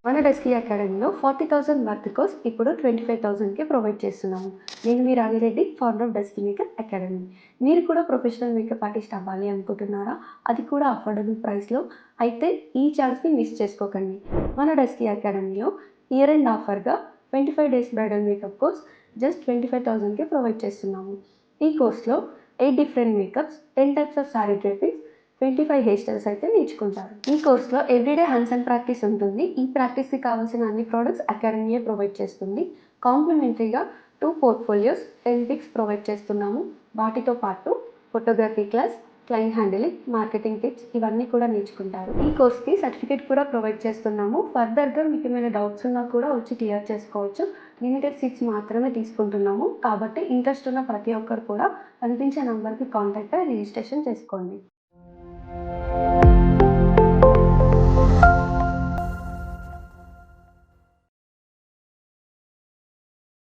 మన డెస్కీ అకాడమీలో 40,000 వర్త్ కోర్స్ ఇప్పుడు 25,000కి ప్రొవైడ్ చేస్తున్నాము. నేను మీ Ragireddy, founder of Desky Maker Academy. మీరు కూడా ప్రొఫెషనల్ మేకప్ ఆర్టిస్ట్ అవ్వాలి అనుకుంటున్నారా? అది కూడా అఫోర్డబుల్ ప్రైస్లో. అయితే ఈ ఛాన్స్ని మిస్ చేసుకోకండి. మన డెస్కీ అకాడమీలో ఇయర్ ఎండ్ ఆఫర్గా 25 days bridal makeup course just 25,000కి ప్రొవైడ్ చేస్తున్నాము. ఈ కోర్స్లో 8 different makeups, 10 types of sari dressings, 25 hair styles అయితే నేర్చుకుంటారు. ఈ కోర్స్లో ఎవ్రీడే హ్యాండ్స్ అండ్ ప్రాక్టీస్ ఉంటుంది. ఈ ప్రాక్టీస్కి కావాల్సిన అన్ని ప్రోడక్ట్స్ అకాడమీయే ప్రొవైడ్ చేస్తుంది. కాంప్లిమెంటరీగా 2 పోర్ట్ఫోలియోస్, 10 పిక్స్ ప్రొవైడ్ చేస్తున్నాము. వాటితో పాటు photography class, client handling, marketing tips ఇవన్నీ కూడా నేర్చుకుంటారు. ఈ కోర్స్కి సర్టిఫికేట్ కూడా ప్రొవైడ్ చేస్తున్నాము. ఫర్దర్గా మీకు ఏమైనా డౌట్స్ ఉన్నా కూడా వచ్చి క్లియర్ చేసుకోవచ్చు. లిమిటెడ్ సీట్స్ మాత్రమే తీసుకుంటున్నాము. కాబట్టి ఇంట్రెస్ట్ ఉన్న ప్రతి ఒక్కరు కూడా కనిపించే నెంబర్కి కాంటాక్ట్ అయ్యి రిజిస్ట్రేషన్ చేసుకోండి.